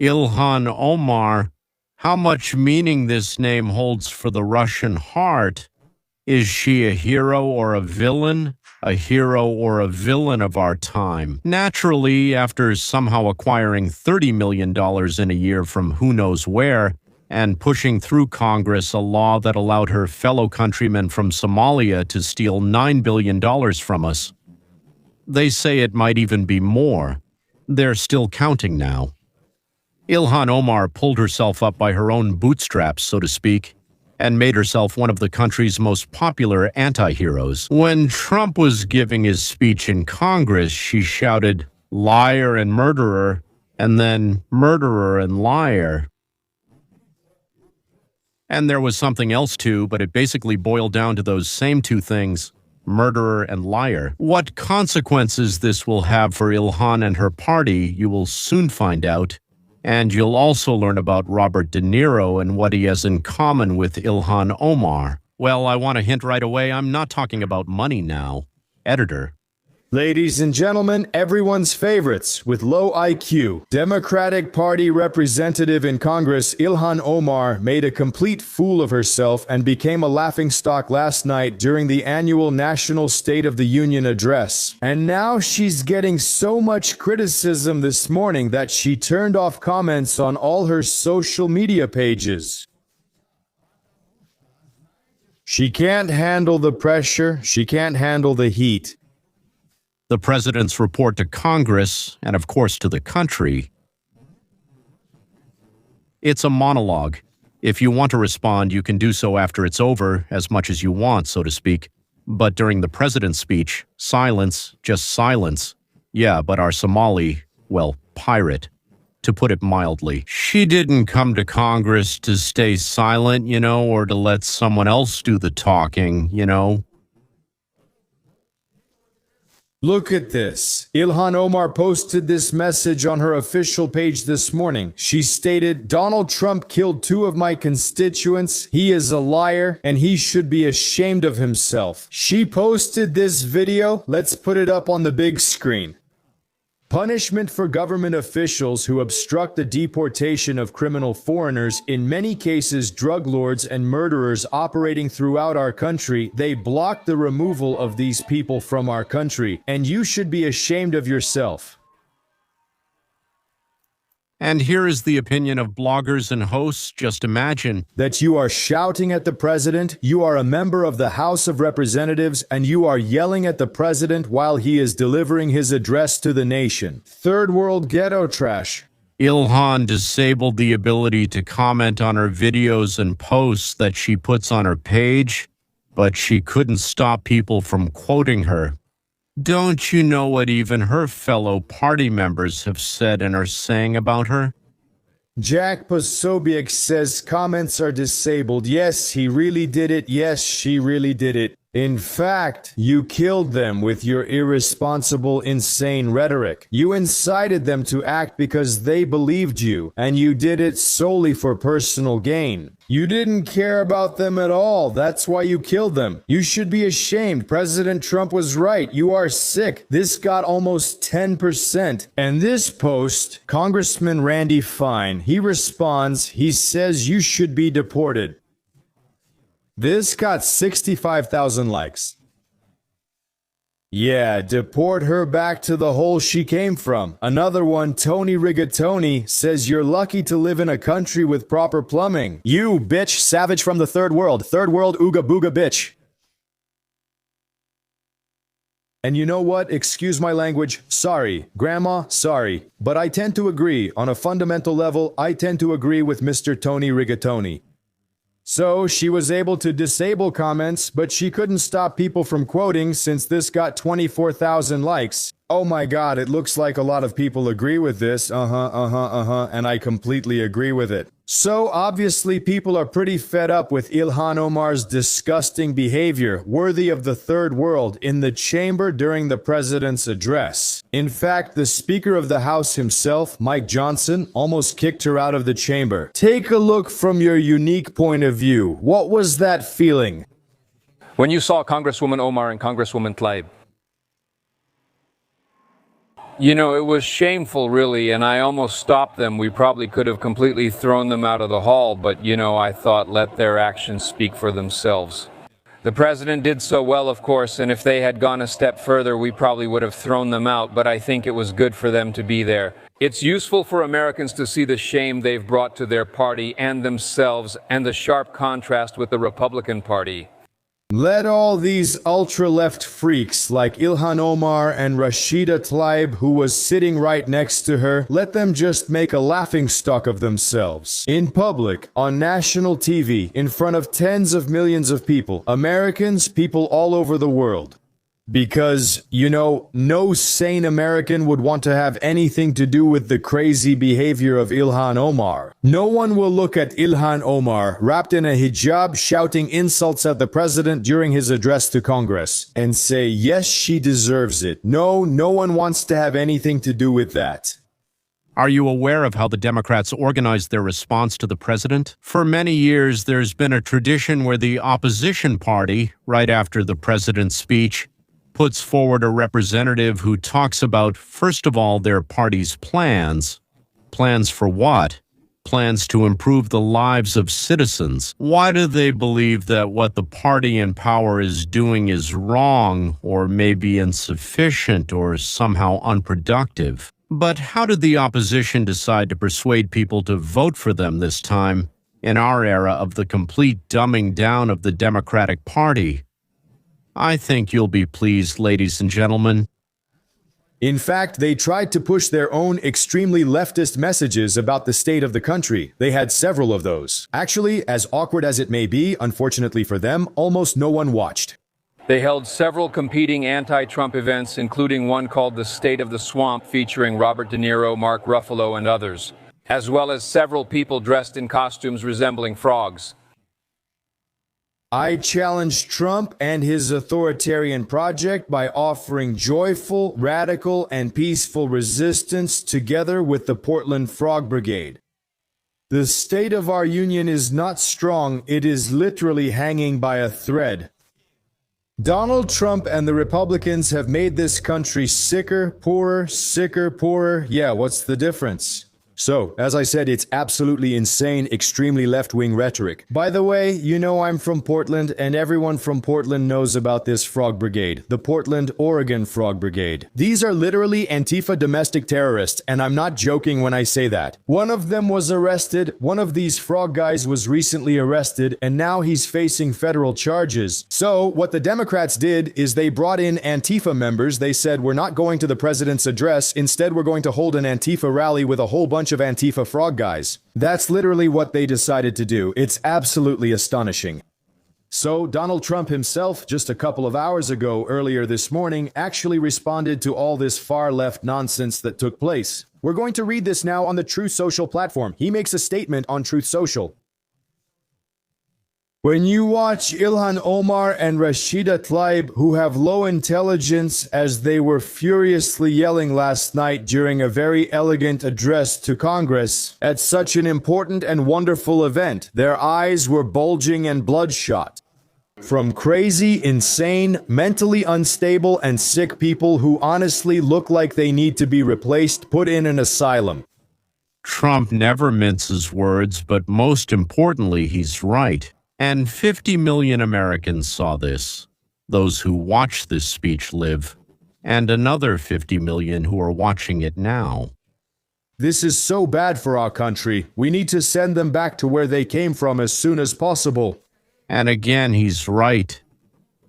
Ilhan Omar. How much meaning this name holds for the Russian heart? Is she a hero or a villain? A hero or a villain of our time? Naturally, after somehow acquiring $30 million in a year from who knows where, and pushing through Congress a law that allowed her fellow countrymen from Somalia to steal $9 billion from us. They say it might even be more. They're still counting now. Ilhan Omar pulled herself up by her own bootstraps, so to speak, and made herself one of the country's most popular anti-heroes. When Trump was giving his speech in Congress, she shouted, "Liar and murderer," and then "murderer and liar." And there was something else too, but it basically boiled down to those same two things, murderer and liar. What consequences this will have for Ilhan and her party, you will soon find out. And you'll also learn about Robert De Niro and what he has in common with Ilhan Omar. Well, I want to hint right away, I'm not talking about money now. Editor. Ladies and gentlemen, everyone's favorites with low IQ. Democratic Party representative in Congress Ilhan Omar made a complete fool of herself and became a laughingstock last night during the annual National State of the Union address. And now she's getting so much criticism this morning that she turned off comments on all her social media pages. She can't handle the pressure, she can't handle the heat. The president's report to Congress, and of course to the country. It's a monologue. If you want to respond, you can do so after it's over, as much as you want, so to speak. But during the president's speech, silence, just silence. Yeah, but our Somali, well, pirate, to put it mildly. She didn't come to Congress to stay silent, or to let someone else do the talking, Look at this. Ilhan Omar posted this message on her official page this morning. She stated, "Donald Trump killed 2 of my constituents. He is a liar and he should be ashamed of himself." She posted this video. Let's put it up on the big screen. Punishment for government officials who obstruct the deportation of criminal foreigners, in many cases drug lords and murderers operating throughout our country. They block the removal of these people from our country, and you should be ashamed of yourself. And here is the opinion of bloggers and hosts. Just imagine that you are shouting at the president, you are a member of the House of Representatives, and you are yelling at the president while he is delivering his address to the nation. Third world ghetto trash. Ilhan disabled the ability to comment on her videos and posts that she puts on her page, but she couldn't stop people from quoting her. Don't you know what even her fellow party members have said and are saying about her? Jack Posobiec says comments are disabled. Yes, he really did it. Yes, she really did it. In fact, you killed them with your irresponsible, insane rhetoric. You incited them to act because they believed you, and you did it solely for personal gain. You didn't care about them at all. That's why you killed them. You should be ashamed. President Trump was right. You are sick. This got almost 10%. And this post, Congressman Randy Fine, he responds, he says you should be deported. This got 65,000 likes. Yeah, deport her back to the hole she came from. Another one, Tony Rigatoni, says you're lucky to live in a country with proper plumbing. You, bitch, savage from the third world ooga booga bitch. And you know what? Excuse my language. Sorry. Grandma, sorry. But I tend to agree. On a fundamental level, I tend to agree with Mr. Tony Rigatoni. So she was able to disable comments, but she couldn't stop people from quoting since this got 24,000 likes. Oh my god, it looks like a lot of people agree with this, and I completely agree with it. So obviously people are pretty fed up with Ilhan Omar's disgusting behavior, worthy of the third world, in the chamber during the president's address. In fact, the Speaker of the House himself, Mike Johnson, almost kicked her out of the chamber. Take a look from your unique point of view. What was that feeling? When you saw Congresswoman Omar and Congresswoman Tlaib, You know, it was shameful, really, and I almost stopped them. We probably could have completely thrown them out of the hall, but, I thought let their actions speak for themselves. The president did so well, of course, and if they had gone a step further, we probably would have thrown them out, but I think it was good for them to be there. It's useful for Americans to see the shame they've brought to their party and themselves, and the sharp contrast with the Republican Party. Let all these ultra-left freaks like Ilhan Omar and Rashida Tlaib, who was sitting right next to her, let them just make a laughingstock of themselves. In public, on national TV, in front of tens of millions of people, Americans, people all over the world. Because, no sane American would want to have anything to do with the crazy behavior of Ilhan Omar. No one will look at Ilhan Omar wrapped in a hijab shouting insults at the president during his address to Congress and say, yes, she deserves it. No one wants to have anything to do with that. Are you aware of how the Democrats organized their response to the president? For many years, there's been a tradition where the opposition party, right after the president's speech, puts forward a representative who talks about, first of all, their party's plans. Plans for what? Plans to improve the lives of citizens. Why do they believe that what the party in power is doing is wrong, or maybe insufficient, or somehow unproductive? But how did the opposition decide to persuade people to vote for them this time, in our era of the complete dumbing down of the Democratic Party? I think you'll be pleased, ladies and gentlemen. In fact, they tried to push their own extremely leftist messages about the state of the country. They had several of those. Actually, as awkward as it may be, unfortunately for them, almost no one watched. They held several competing anti-Trump events, including one called The State of the Swamp, featuring Robert De Niro, Mark Ruffalo, and others, as well as several people dressed in costumes resembling frogs. I challenged Trump and his authoritarian project by offering joyful, radical, and peaceful resistance together with the Portland Frog Brigade. The state of our union is not strong, it is literally hanging by a thread. Donald Trump and the Republicans have made this country sicker, poorer. Yeah, what's the difference? So, as I said, it's absolutely insane, extremely left-wing rhetoric. By the way, I'm from Portland, and everyone from Portland knows about this Frog Brigade, the Portland, Oregon Frog Brigade. These are literally Antifa domestic terrorists, and I'm not joking when I say that. One of them was arrested, one of these frog guys was recently arrested, and now he's facing federal charges. So, what the Democrats did is they brought in Antifa members. They said, we're not going to the president's address, instead we're going to hold an Antifa rally with a whole bunch of Antifa frog guys. That's literally what they decided to do. It's absolutely astonishing. So Donald Trump himself, just a couple of hours ago, earlier this morning, actually responded to all this far-left nonsense that took place. We're going to read this now on the Truth Social platform. He makes a statement on Truth Social. When you watch Ilhan Omar and Rashida Tlaib, who have low intelligence, as they were furiously yelling last night during a very elegant address to Congress at such an important and wonderful event, their eyes were bulging and bloodshot. From crazy, insane, mentally unstable, and sick people who honestly look like they need to be replaced, put in an asylum. Trump never minces words, but most importantly, he's right. And 50 million Americans saw this, those who watched this speech live, and another 50 million who are watching it now. This is so bad for our country. We need to send them back to where they came from as soon as possible. And again, he's right.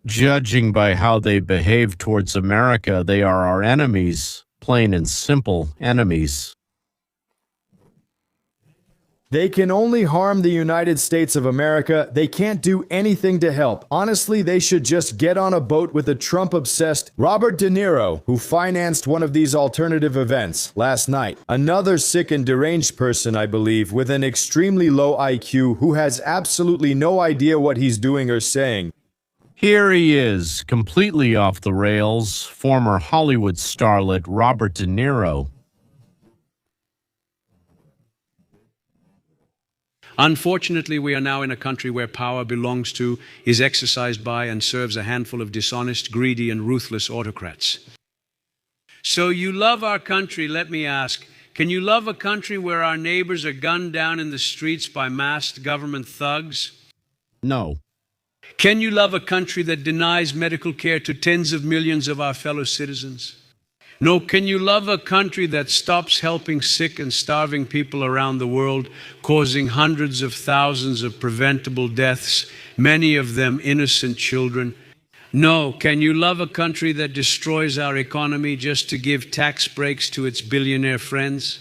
Judging by how they behave towards America, they are our enemies, plain and simple enemies. They can only harm the United States of America. They can't do anything to help. Honestly, they should just get on a boat with the Trump-obsessed Robert De Niro, who financed one of these alternative events last night. Another sick and deranged person, I believe, with an extremely low IQ who has absolutely no idea what he's doing or saying. Here he is, completely off the rails, former Hollywood starlet Robert De Niro. Unfortunately, we are now in a country where power belongs to, is exercised by, and serves a handful of dishonest, greedy, and ruthless autocrats. So you love our country, let me ask. Can you love a country where our neighbors are gunned down in the streets by masked government thugs? No. Can you love a country that denies medical care to tens of millions of our fellow citizens? No, can you love a country that stops helping sick and starving people around the world, causing hundreds of thousands of preventable deaths, many of them innocent children? No, can you love a country that destroys our economy just to give tax breaks to its billionaire friends?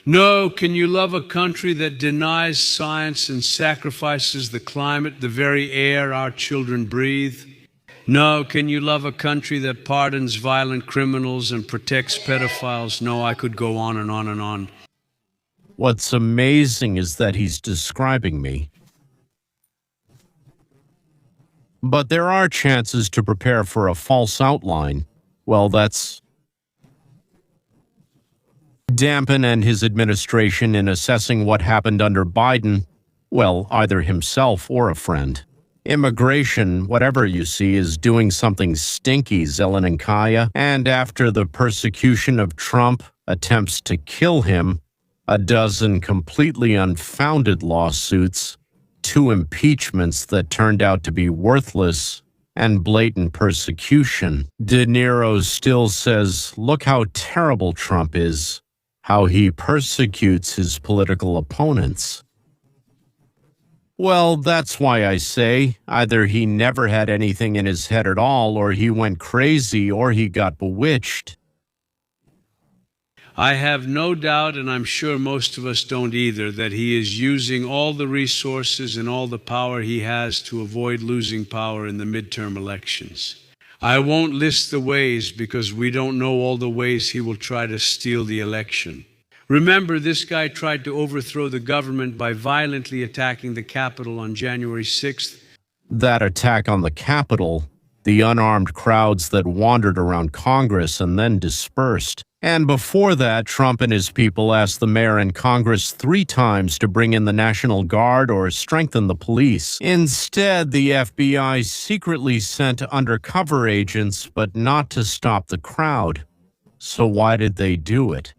No, can you love a country that denies science and sacrifices the climate, the very air our children breathe? No, can you love a country that pardons violent criminals and protects pedophiles? No, I could go on and on and on. What's amazing is that he's describing me. But there are chances to prepare for a false outline. Well, that's Dampen and his administration in assessing what happened under Biden, well, either himself or a friend. Immigration, whatever you see, is doing something stinky, Zelen and Kaya, and after the persecution of Trump, attempts to kill him, a dozen completely unfounded lawsuits, 2 impeachments that turned out to be worthless, and blatant persecution. De Niro still says, look how terrible Trump is, how he persecutes his political opponents. Well, that's why I say, either he never had anything in his head at all, or he went crazy, or he got bewitched. I have no doubt, and I'm sure most of us don't either, that he is using all the resources and all the power he has to avoid losing power in the midterm elections. I won't list the ways because we don't know all the ways he will try to steal the election. Remember, this guy tried to overthrow the government by violently attacking the Capitol on January 6th. That attack on the Capitol, the unarmed crowds that wandered around Congress and then dispersed. And before that, Trump and his people asked the mayor and Congress 3 times to bring in the National Guard or strengthen the police. Instead, the FBI secretly sent undercover agents, but not to stop the crowd. So why did they do it?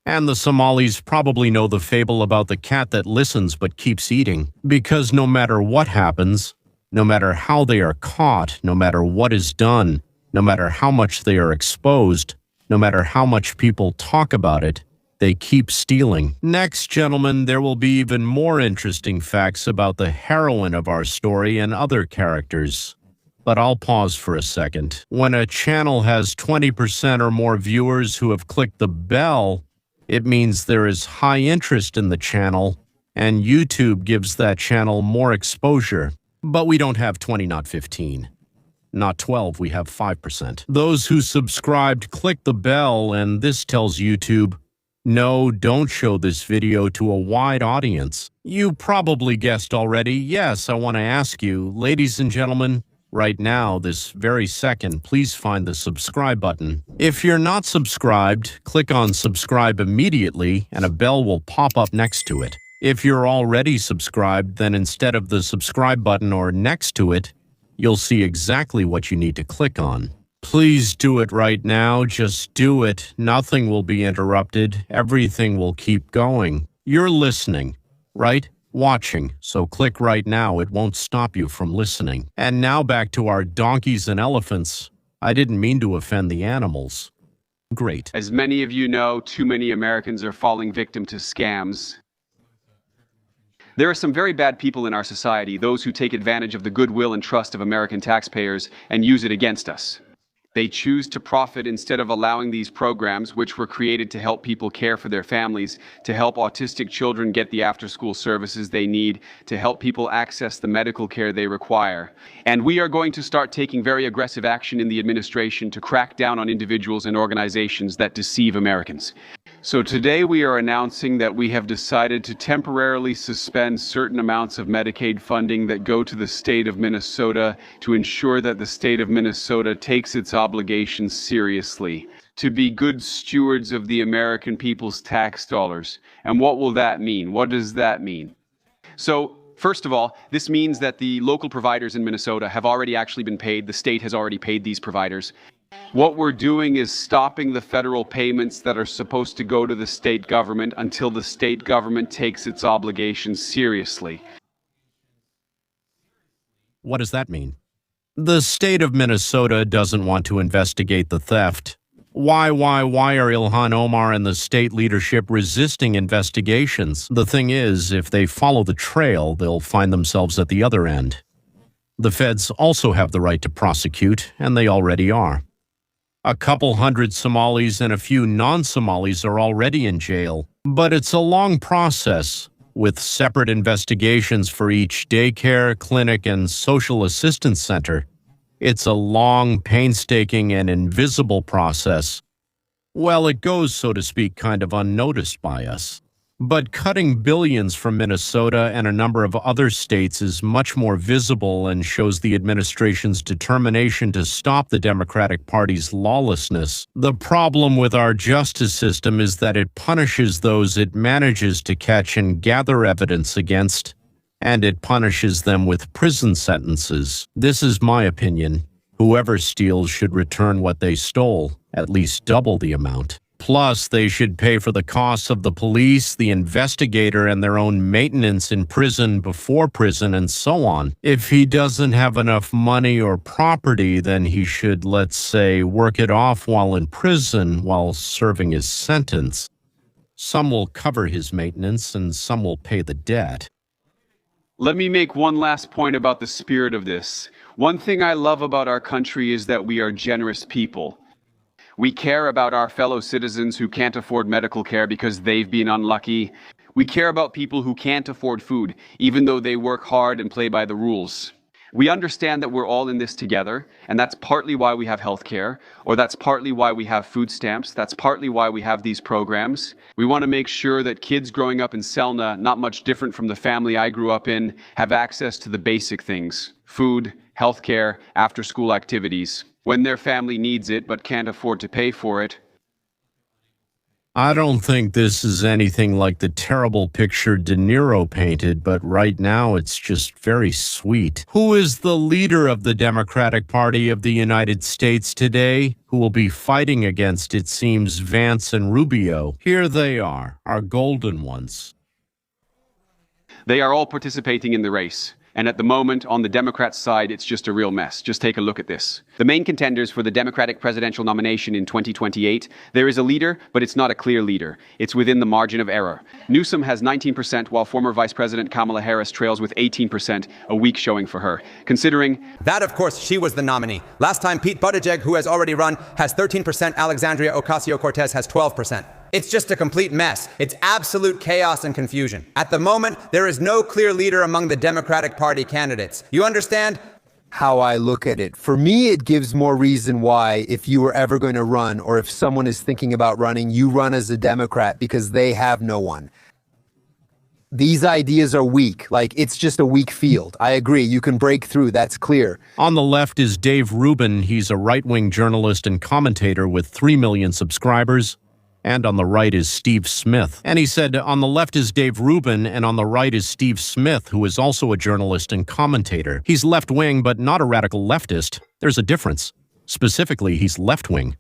And the Somalis probably know the fable about the cat that listens but keeps eating, because no matter what happens, no matter how they are caught, no matter what is done, no matter how much they are exposed, no matter how much people talk about it, they keep stealing. Next, gentlemen, there will be even more interesting facts about the heroine of our story and other characters. But I'll pause for a second. When a channel has 20% or more viewers who have clicked the bell, it means there is high interest in the channel, and YouTube gives that channel more exposure. But we don't have 20, not 15. Not 12, we have 5%. Those who subscribed click the bell, and this tells YouTube, no, don't show this video to a wide audience. You probably guessed already. Yes, I want to ask you, ladies and gentlemen, right now, this very second, please find the subscribe button. If you're not subscribed, click on subscribe immediately, and a bell will pop up next to it. If you're already subscribed, then instead of the subscribe button or next to it, you'll see exactly what you need to click on. Please do it right now. Just do it. Nothing will be interrupted. Everything will keep going. You're listening, right? Watching. So click right now. It won't stop you from listening. And now back to our donkeys and elephants. I didn't mean to offend the animals. Great. As many of you know, too many Americans are falling victim to scams. There are some very bad people in our society, those who take advantage of the goodwill and trust of American taxpayers and use it against us. They choose to profit instead of allowing these programs, which were created to help people care for their families, to help autistic children get the after-school services they need, to help people access the medical care they require. And we are going to start taking very aggressive action in the administration to crack down on individuals and organizations that deceive Americans. So today we are announcing that we have decided to temporarily suspend certain amounts of Medicaid funding that go to the state of Minnesota to ensure that the state of Minnesota takes its obligations seriously, to be good stewards of the American people's tax dollars. And what will that mean? What does that mean? So, first of all, this means that the local providers in Minnesota have already actually been paid. The state has already paid these providers. What we're doing is stopping the federal payments that are supposed to go to the state government until the state government takes its obligations seriously. What does that mean? The state of Minnesota doesn't want to investigate the theft. Why are Ilhan Omar and the state leadership resisting investigations? The thing is, if they follow the trail, they'll find themselves at the other end. The feds also have the right to prosecute, and they already are. A couple hundred Somalis and a few non-Somalis are already in jail, but it's a long process, with separate investigations for each daycare, clinic, and social assistance center. It's a long, painstaking, and invisible process. Well, it goes, so to speak, kind of unnoticed by us. But cutting billions from Minnesota and a number of other states is much more visible and shows the administration's determination to stop the Democratic Party's lawlessness. The problem with our justice system is that it punishes those it manages to catch and gather evidence against, and it punishes them with prison sentences. This is my opinion. Whoever steals should return what they stole, at least double the amount. Plus, they should pay for the costs of the police, the investigator, and their own maintenance in prison, before prison, and so on. If he doesn't have enough money or property, then he should, let's say, work it off while in prison while serving his sentence. Some will cover his maintenance, and some will pay the debt. Let me make one last point about the spirit of this. One thing I love about our country is that we are generous people. We care about our fellow citizens who can't afford medical care because they've been unlucky. We care about people who can't afford food, even though they work hard and play by the rules. We understand that we're all in this together, and that's partly why we have health care, or that's partly why we have food stamps, that's partly why we have these programs. We want to make sure that kids growing up in Selna, not much different from the family I grew up in, have access to the basic things: food, health care, after-school activities, when their family needs it but can't afford to pay for it. I don't think this is anything like the terrible picture De Niro painted, but right now it's just very sweet. Who is the leader of the Democratic Party of the United States today? Who will be fighting against, it seems, Vance and Rubio? Here they are, our golden ones. They are all participating in the race. And at the moment, on the Democrats' side, it's just a real mess. Just take a look at this. The main contenders for the Democratic presidential nomination in 2028, there is a leader, but it's not a clear leader. It's within the margin of error. Newsom has 19%, while former Vice President Kamala Harris trails with 18%, a weak showing for her. Considering that, of course, she was the nominee. Last time, Pete Buttigieg, who has already run, has 13%. Alexandria Ocasio-Cortez has 12%. It's just a complete mess. It's absolute chaos and confusion. At the moment, there is no clear leader among the Democratic Party candidates. You understand? How I look at it. For me, it gives more reason why, if you were ever going to run, or if someone is thinking about running, you run as a Democrat, because they have no one. These ideas are weak. Like, it's just a weak field. I agree. You can break through. That's clear. On the left is Dave Rubin. He's a right-wing journalist and commentator with 3 million subscribers. And on the right is Steve Smith. And he said, on the left is Dave Rubin, and on the right is Steve Smith, who is also a journalist and commentator. He's left-wing, but not a radical leftist. There's a difference. Specifically, he's left-wing.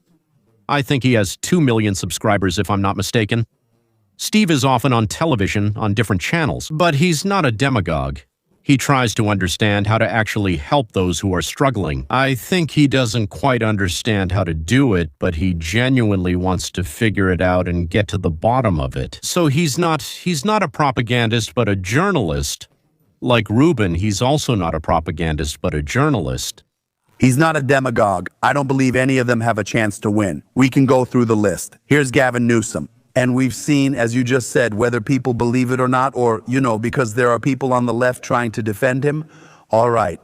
I think he has 2 million subscribers, if I'm not mistaken. Steve is often on television, on different channels, but he's not a demagogue. He tries to understand how to actually help those who are struggling. I think he doesn't quite understand how to do it, but he genuinely wants to figure it out and get to the bottom of it. So he's not a propagandist, but a journalist. Like Rubin, he's also not a propagandist, but a journalist. He's not a demagogue. I don't believe any of them have a chance to win. We can go through the list. Here's Gavin Newsom. And we've seen, as you just said, whether people believe it or not, or, because there are people on the left trying to defend him. All right.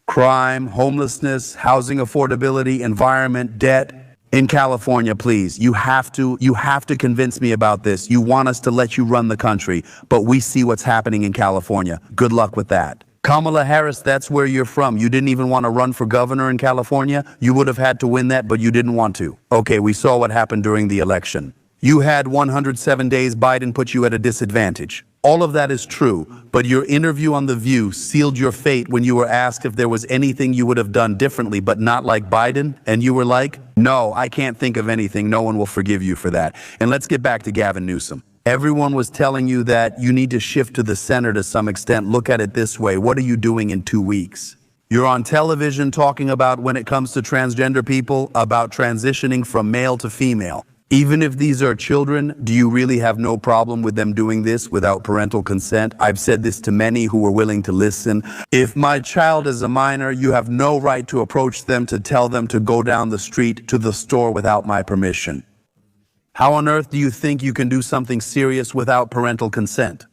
Crime, homelessness, housing affordability, environment, debt. In California, please, you have to convince me about this. You want us to let you run the country, but we see what's happening in California. Good luck with that. Kamala Harris, that's where you're from. You didn't even want to run for governor in California. You would have had to win that, but you didn't want to. Okay, we saw what happened during the election. You had 107 days. Biden put you at a disadvantage. All of that is true, but your interview on The View sealed your fate when you were asked if there was anything you would have done differently, but not like Biden, and you were like, no, I can't think of anything, no one will forgive you for that. And let's get back to Gavin Newsom. Everyone was telling you that you need to shift to the center to some extent. Look at it this way, what are you doing in 2 weeks? You're on television talking about, when it comes to transgender people, about transitioning from male to female. Even if these are children, do you really have no problem with them doing this without parental consent? I've said this to many who were willing to listen. If my child is a minor, you have no right to approach them to tell them to go down the street to the store without my permission. How on earth do you think you can do something serious without parental consent?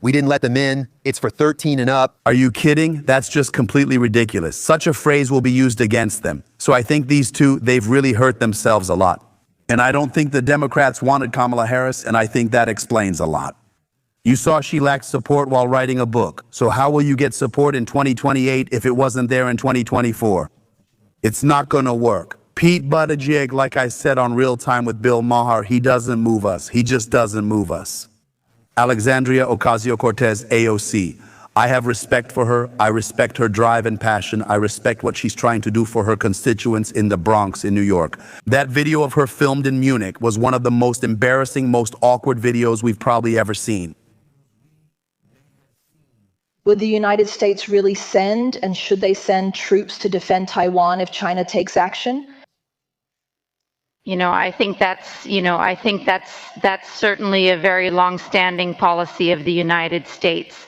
We didn't let them in. It's for 13 and up. Are you kidding? That's just completely ridiculous. Such a phrase will be used against them. So I think these two, they've really hurt themselves a lot. And I don't think the Democrats wanted Kamala Harris, and I think that explains a lot. You saw she lacked support while writing a book. So how will you get support in 2028 if it wasn't there in 2024? It's not gonna work. Pete Buttigieg, like I said on Real Time with Bill Maher, he doesn't move us. He just doesn't move us. Alexandria Ocasio-Cortez, AOC. I have respect for her. I respect her drive and passion. I respect what she's trying to do for her constituents in the Bronx in New York. That video of her filmed in Munich was one of the most embarrassing, most awkward videos we've probably ever seen. Would the United States really send, and should they send, troops to defend Taiwan if China takes action? I think that's certainly a very long-standing policy of the United States.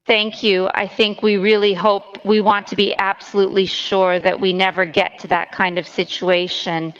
Thank you. I think we really want to be absolutely sure that we never get to that kind of situation.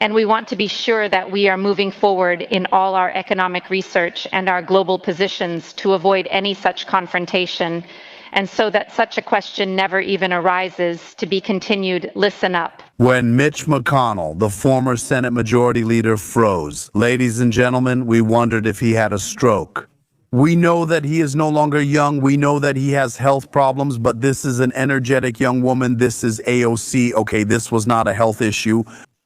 And we want to be sure that we are moving forward in all our economic research and our global positions to avoid any such confrontation. And so that such a question never even arises, to be continued, listen up. When Mitch McConnell, the former Senate Majority Leader, froze, ladies and gentlemen, we wondered if he had a stroke. We know that he is no longer young. We know that he has health problems, but this is an energetic young woman. This is AOC. Okay, this was not a health issue.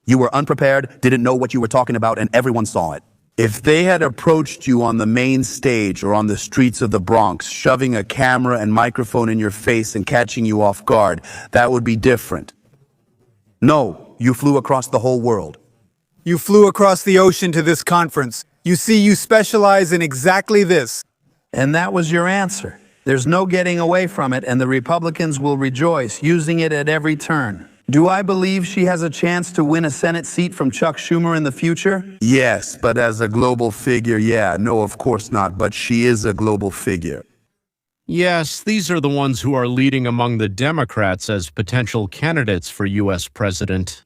You were unprepared, didn't know what you were talking about, and everyone saw it. If they had approached you on the main stage or on the streets of the Bronx, shoving a camera and microphone in your face and catching you off guard, that would be different. No, you flew across the whole world. You flew across the ocean to this conference. You see, you specialize in exactly this. And that was your answer. There's no getting away from it, and the Republicans will rejoice, using it at every turn. Do I believe she has a chance to win a Senate seat from Chuck Schumer in the future? Yes, but as a global figure, yeah. No, of course not, but she is a global figure. Yes, these are the ones who are leading among the Democrats as potential candidates for U.S. president.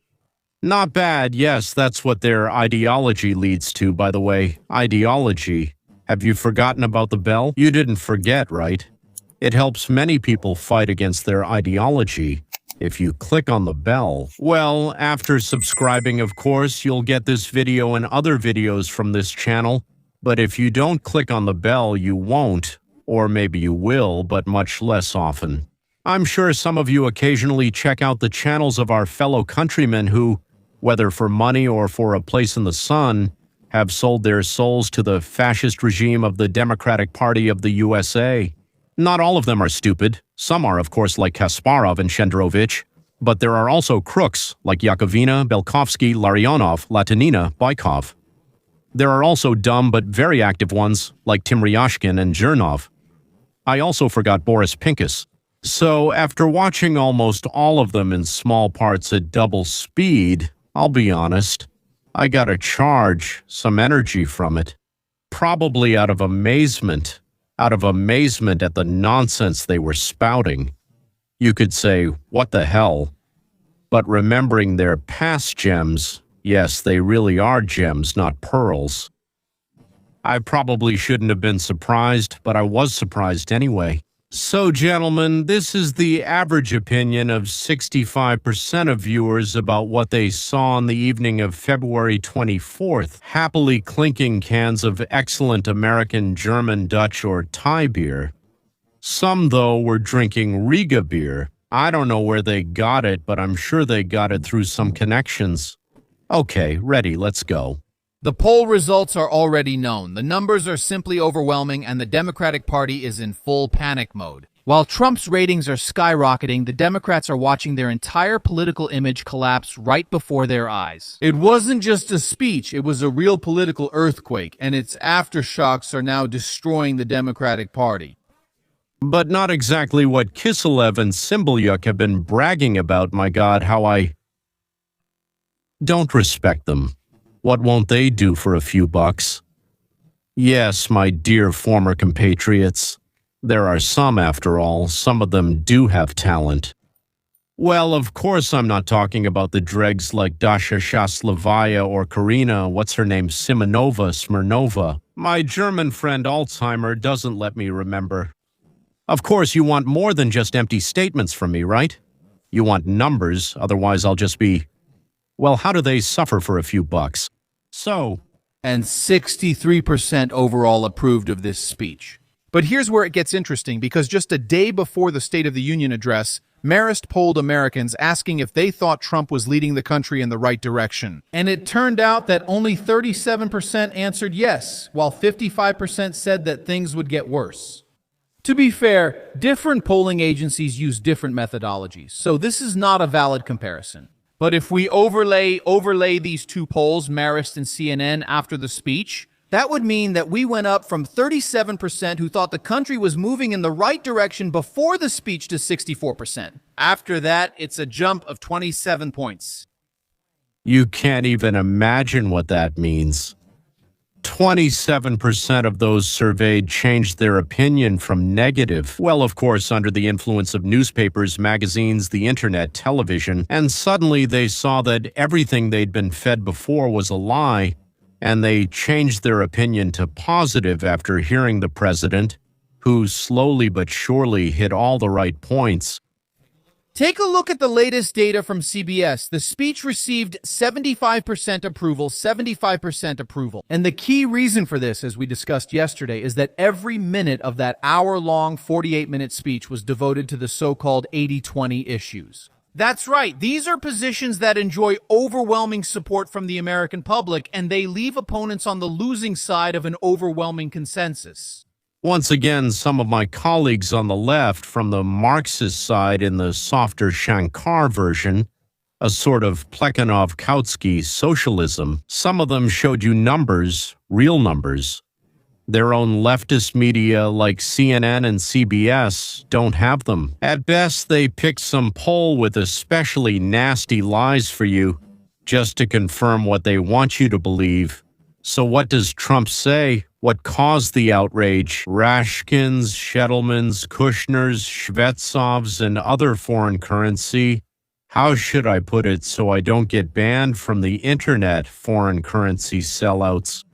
Not bad, yes, that's what their ideology leads to, by the way. Ideology. Have you forgotten about the bell? You didn't forget, right? It helps many people fight against their ideology. If you click on the bell, well, after subscribing, of course, you'll get this video and other videos from this channel. But if you don't click on the bell, you won't. Or maybe you will, but much less often. I'm sure some of you occasionally check out the channels of our fellow countrymen who, whether for money or for a place in the sun, have sold their souls to the fascist regime of the Democratic Party of the USA. Not all of them are stupid. Some are, of course, like Kasparov and Shendrovich. But there are also crooks like Yakovina, Belkovsky, Larionov, Latinina, Baikov. There are also dumb but very active ones like Timryashkin and Zhernov. I also forgot Boris Pincus. So after watching almost all of them in small parts at double speed, I'll be honest, I got a charge, some energy from it. Probably out of amazement at the nonsense they were spouting. You could say, what the hell? But remembering their past gems, yes, they really are gems, not pearls. I probably shouldn't have been surprised, but I was surprised anyway. So, gentlemen, this is the average opinion of 65% of viewers about what they saw on the evening of February 24th, happily clinking cans of excellent American, German, Dutch, or Thai beer. Some, though, were drinking Riga beer, I don't know where they got it, but I'm sure they got it through some connections. Okay, ready, let's go. The poll results are already known. The numbers are simply overwhelming, and the Democratic Party is in full panic mode. While Trump's ratings are skyrocketing, the Democrats are watching their entire political image collapse right before their eyes. It wasn't just a speech, it was a real political earthquake, and its aftershocks are now destroying the Democratic Party. But not exactly what Kiselev and Symbolyuk have been bragging about, my God, how I don't respect them. What won't they do for a few bucks? Yes, my dear former compatriots, there are some, after all. Some of them do have talent. Well, of course I'm not talking about the dregs like Dasha Shaslavaya or Karina, what's her name, Smirnova. My German friend Alzheimer doesn't let me remember. Of course, you want more than just empty statements from me, right? You want numbers, otherwise I'll just be... Well, how do they suffer for a few bucks? And 63% overall approved of this speech. But here's where it gets interesting, because just a day before the State of the Union address, Marist polled Americans asking if they thought Trump was leading the country in the right direction. And it turned out that only 37% answered yes, while 55% said that things would get worse. To be fair, different polling agencies use different methodologies, so this is not a valid comparison. But if we overlay these two polls, Marist and CNN, after the speech, that would mean that we went up from 37% who thought the country was moving in the right direction before the speech to 64%. After that, it's a jump of 27 points. You can't even imagine what that means. 27% of those surveyed changed their opinion from negative. Well, of course, under the influence of newspapers, magazines, the internet, television, and suddenly they saw that everything they'd been fed before was a lie, and they changed their opinion to positive after hearing the president, who slowly but surely hit all the right points. Take a look at the latest data from CBS. The speech received 75% approval, 75% approval. And the key reason for this, as we discussed yesterday, is that every minute of that hour-long 48-minute speech was devoted to the so-called 80-20 issues. That's right. These are positions that enjoy overwhelming support from the American public, and they leave opponents on the losing side of an overwhelming consensus. Once again, some of my colleagues on the left from the Marxist side in the softer Shankar version, a sort of Plekhanov-Kautsky socialism, some of them showed you numbers, real numbers. Their own leftist media like CNN and CBS don't have them. At best, they pick some poll with especially nasty lies for you, just to confirm what they want you to believe. So what does Trump say? What caused the outrage? Rashkins, Shettlemans, Kushners, Shvetsovs, and other foreign currency. How should I put it so I don't get banned from the internet, foreign currency sellouts?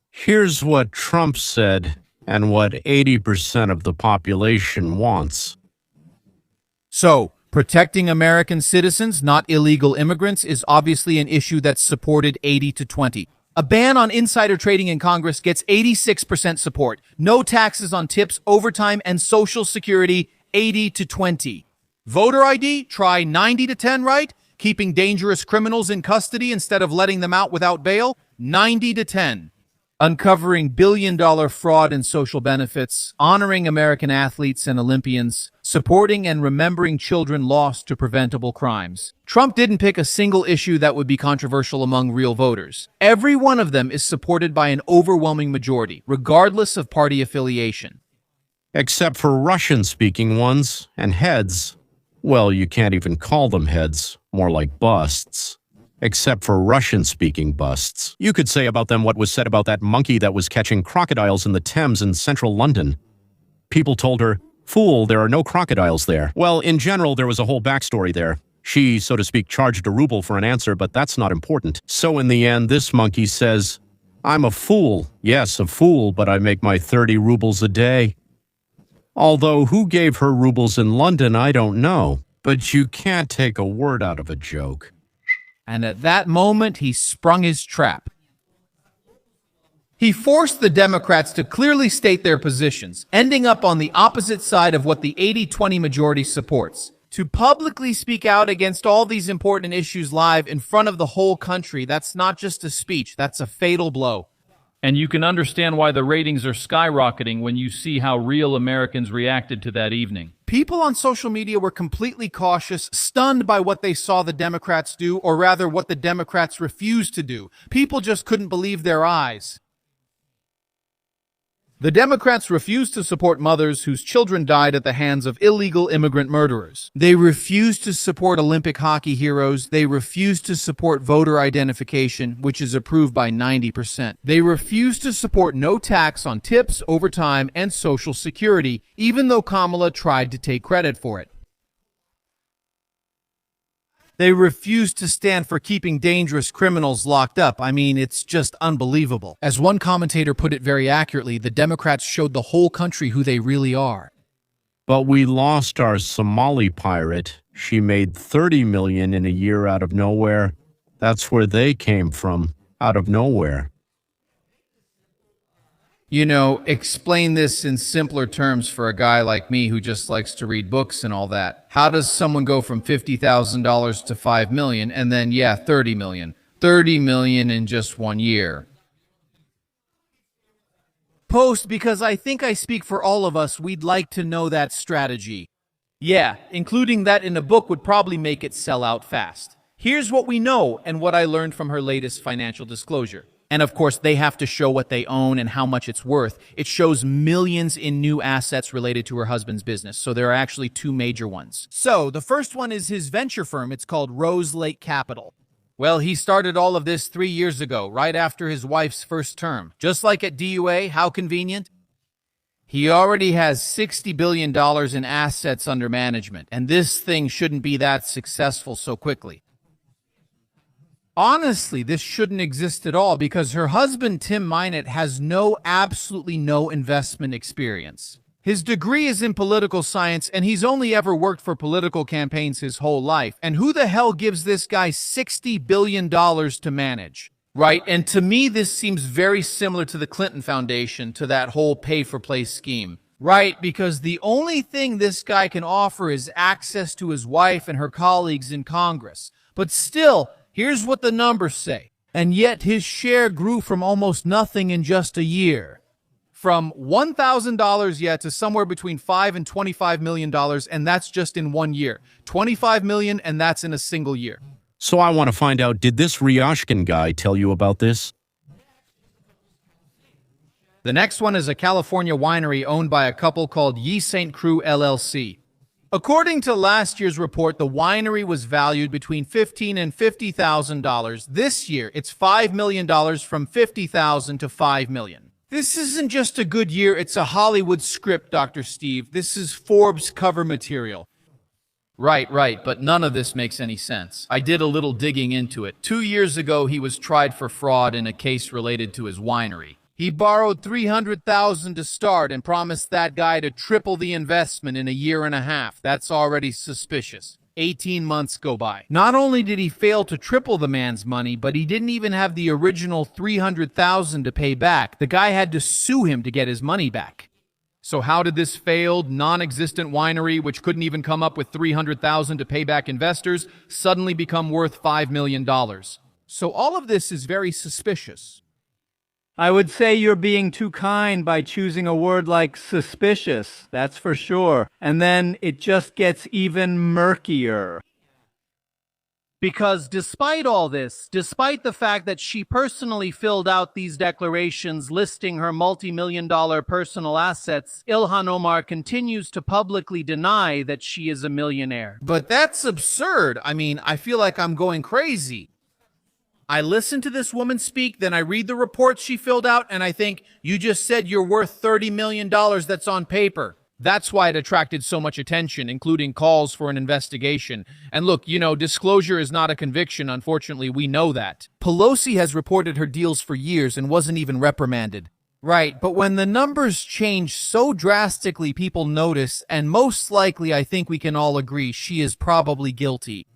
Here's what Trump said and what 80% of the population wants. So, protecting American citizens, not illegal immigrants, is obviously an issue that's supported 80-20. A ban on insider trading in Congress gets 86% support. No taxes on tips, overtime, and Social Security, 80-20. Voter ID, try 90-10, right? Keeping dangerous criminals in custody instead of letting them out without bail, 90-10. Uncovering billion-dollar fraud in social benefits, honoring American athletes and Olympians, supporting and remembering children lost to preventable crimes. Trump didn't pick a single issue that would be controversial among real voters. Every one of them is supported by an overwhelming majority, regardless of party affiliation. Except for Russian-speaking ones and heads. Well, you can't even call them heads, more like busts. Except for Russian-speaking busts. You could say about them what was said about that monkey that was catching crocodiles in the Thames in central London. People told her, "Fool, there are no crocodiles there." Well, in general, there was a whole backstory there. She, so to speak, charged a ruble for an answer, but that's not important. So in the end, this monkey says, "I'm a fool. Yes, a fool, but I make my 30 rubles a day." Although who gave her rubles in London, I don't know. But you can't take a word out of a joke. And at that moment, he sprung his trap. He forced the Democrats to clearly state their positions, ending up on the opposite side of what the 80-20 majority supports. To publicly speak out against all these important issues live in front of the whole country, that's not just a speech, that's a fatal blow. And you can understand why the ratings are skyrocketing when you see how real Americans reacted to that evening. People on social media were completely cautious, stunned by what they saw the Democrats do, or rather what the Democrats refused to do. People just couldn't believe their eyes. The Democrats refused to support mothers whose children died at the hands of illegal immigrant murderers. They refused to support Olympic hockey heroes. They refused to support voter identification, which is approved by 90%. They refused to support no tax on tips, overtime, and Social Security, even though Kamala tried to take credit for it. They refused to stand for keeping dangerous criminals locked up. I mean, it's just unbelievable. As one commentator put it very accurately, the Democrats showed the whole country who they really are. But we lost our Somali pirate. She made $30 million in a year out of nowhere. That's where they came from, out of nowhere. You know, explain this in simpler terms for a guy like me who just likes to read books and all that. How does someone go from $50,000 to $5 million and then, yeah, $30 million? $30 million in just 1 year. Post, because I think I speak for all of us, we'd like to know that strategy. Yeah, including that in a book would probably make it sell out fast. Here's what we know and what I learned from her latest financial disclosure. And of course, they have to show what they own and how much it's worth. It shows millions in new assets related to her husband's business. So there are actually two major ones. So the first one is his venture firm. It's called Rose Lake Capital. Well, he started all of this 3 years ago, right after his wife's first term. Just like at DUA, how convenient? He already has $60 billion in assets under management, and this thing shouldn't be that successful so quickly. Honestly, this shouldn't exist at all because her husband, Tim Minett, has absolutely no investment experience. His degree is in political science, and he's only ever worked for political campaigns his whole life. And who the hell gives this guy $60 billion to manage? Right, and to me, this seems very similar to the Clinton Foundation, to that whole pay-for-play scheme. Right, because the only thing this guy can offer is access to his wife and her colleagues in Congress. But still, here's what the numbers say. And yet his share grew from almost nothing in just a year. From $1,000 to somewhere between $5 and $25 million, and that's just in 1 year. $25 million, and that's in a single year. So I want to find out, did this Ryashkin guy tell you about this? The next one is a California winery owned by a couple called Ye St. Crew LLC. According to last year's report, the winery was valued between $15,000 and $50,000. This year, it's $5 million from $50,000 to $5 million. This isn't just a good year, it's a Hollywood script, Dr. Steve. This is Forbes cover material. Right, but none of this makes any sense. I did a little digging into it. 2 years ago, he was tried for fraud in a case related to his winery. He borrowed $300,000 to start and promised that guy to triple the investment in a year and a half. That's already suspicious. 18 months go by. Not only did he fail to triple the man's money, but he didn't even have the original $300,000 to pay back. The guy had to sue him to get his money back. So how did this failed, non-existent winery, which couldn't even come up with $300,000 to pay back investors, suddenly become worth $5 million? So all of this is very suspicious. I would say you're being too kind by choosing a word like suspicious, that's for sure. And then it just gets even murkier. Because despite all this, despite the fact that she personally filled out these declarations listing her multi-million-dollar personal assets, Ilhan Omar continues to publicly deny that she is a millionaire. But that's absurd. I mean, I feel like I'm going crazy. I listen to this woman speak, then I read the reports she filled out, and I think, you just said you're worth $30 million that's on paper. That's why it attracted so much attention, including calls for an investigation. And look, disclosure is not a conviction, unfortunately, we know that. Pelosi has reported her deals for years and wasn't even reprimanded. Right, but when the numbers change so drastically, people notice, and most likely, I think we can all agree, she is probably guilty.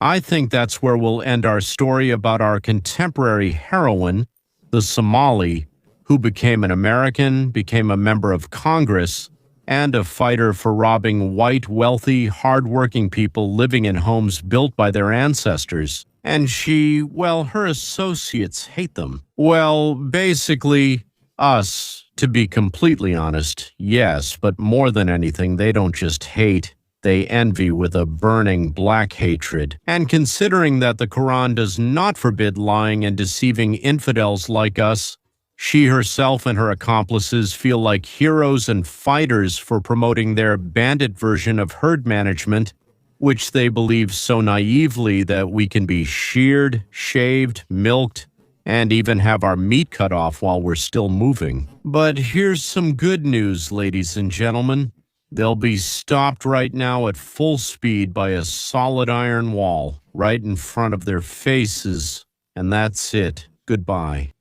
I think that's where we'll end our story about our contemporary heroine, the Somali, who became an American, became a member of Congress, and a fighter for robbing white, wealthy, hard-working people living in homes built by their ancestors. And her associates hate them. Well, basically, us, to be completely honest, yes, but more than anything, they don't just hate. They envy with a burning black hatred. And considering that the Quran does not forbid lying and deceiving infidels like us, she herself and her accomplices feel like heroes and fighters for promoting their bandit version of herd management, which they believe so naively that we can be sheared, shaved, milked, and even have our meat cut off while we're still moving. But here's some good news, ladies and gentlemen. They'll be stopped right now at full speed by a solid iron wall right in front of their faces. And that's it. Goodbye.